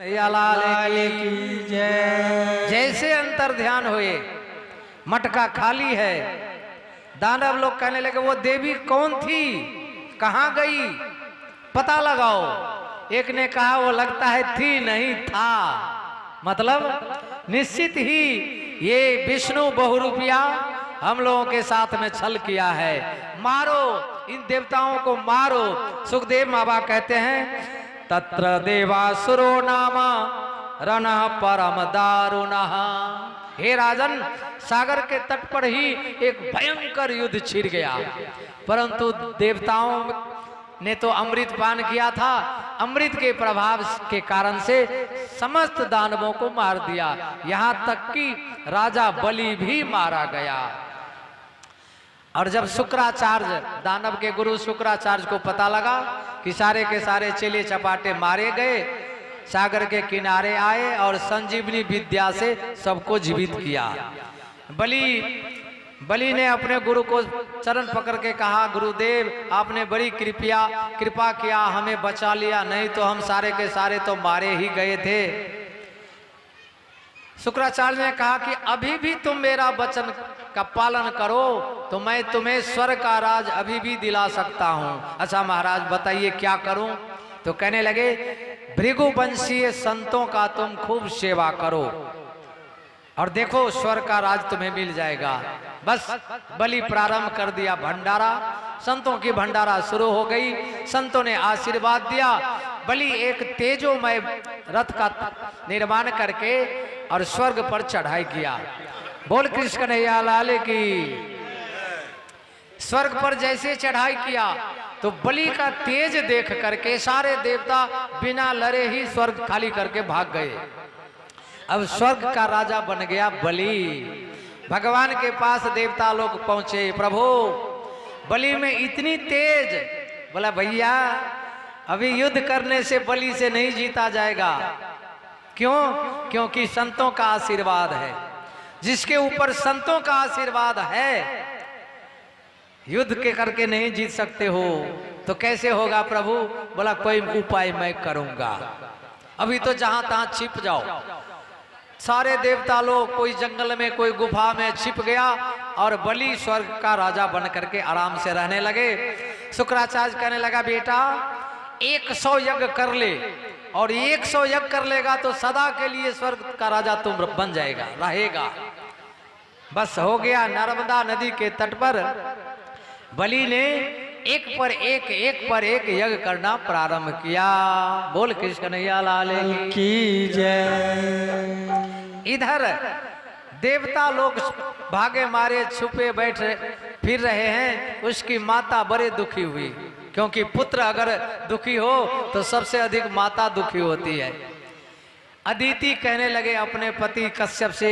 लाल की जय। जैसे अंतर ध्यान हुए, मटका खाली है। दानव लोग कहने लगे वो देवी कौन थी, कहाँ गई, पता लगाओ। एक ने कहा वो लगता है थी नहीं था, मतलब निश्चित ही ये विष्णु बहुरूपिया हम लोगों के साथ में छल किया है, मारो इन देवताओं को मारो। सुखदेव बाबा कहते हैं तत्र देवासुरो नामा रणः परम दारुणः। हे राजन, सागर के तट पर ही एक भयंकर युद्ध छिड़ गया, परंतु देवताओं ने तो अमृत पान किया था। अमृत के प्रभाव के कारण से समस्त दानवों को मार दिया, यहाँ तक कि राजा बलि भी मारा गया। और जब शुक्राचार्य, दानव के गुरु शुक्राचार्य को पता लगा कि सारे के सारे चेले चपाटे मारे गए, सागर के किनारे आए और संजीवनी विद्या से सबको जीवित किया। बलि ने अपने गुरु को चरण पकड़ के कहा, गुरुदेव आपने बड़ी कृपा किया, हमें बचा लिया, नहीं तो हम सारे के सारे तो मारे ही गए थे। शुक्राचार्य ने कहा कि अभी भी तुम मेरा वचन का पालन करो तो मैं तुम्हें स्वर्ग का राज अभी भी दिला सकता हूँ। अच्छा महाराज बताइए क्या करूं? तो कहने लगे भृगुवंशीय संतों का तुम खूब सेवा करो और देखो स्वर्ग का राज तुम्हें मिल जाएगा। बस बलि प्रारंभ कर दिया भंडारा, संतों की भंडारा शुरू हो गई। संतों ने आशीर्वाद दिया। बलि एक तेजोमय रथ का निर्माण करके और स्वर्ग पर चढ़ाई किया। बोल कृष्ण कन्हैया लाल की। स्वर्ग पर जैसे चढ़ाई किया तो बलि का तेज देख करके सारे देवता बिना लड़े ही स्वर्ग खाली करके भाग गए। अब स्वर्ग का राजा बन गया बलि। भगवान के पास देवता लोग पहुंचे, प्रभु बलि में इतनी तेज। बोला भैया अभी युद्ध करने से बलि से नहीं जीता जाएगा। क्यों? क्योंकि संतों का आशीर्वाद है। जिसके ऊपर संतों का आशीर्वाद है, युद्ध के करके नहीं जीत सकते हो तो कैसे होगा प्रभु? बोला कोई उपाय मैं करूंगा। अभी तो जहां तहां छिप जाओ। सारे देवता लोग कोई जंगल में कोई गुफा में छिप गया और बलि स्वर्ग का राजा बन करके आराम से रहने लगे। शुक्राचार्य कहने लगा बेटा 100 यज्ञ कर ले और 100 यज्ञ कर लेगा तो सदा के लिए स्वर्ग का राजा तुम बन जाएगा, रहेगा। बस हो गया। नर्मदा नदी के तट पर बलि ने एक पर एक यज्ञ करना प्रारंभ किया। बोल कृष्ण कन्हैया लाल की जय। इधर देवता लोग भागे मारे छुपे बैठे फिर रहे हैं। उसकी माता बड़े दुखी हुई, क्योंकि पुत्र अगर दुखी हो तो सबसे अधिक माता दुखी होती है। अदिति कहने लगे अपने पति कश्यप से,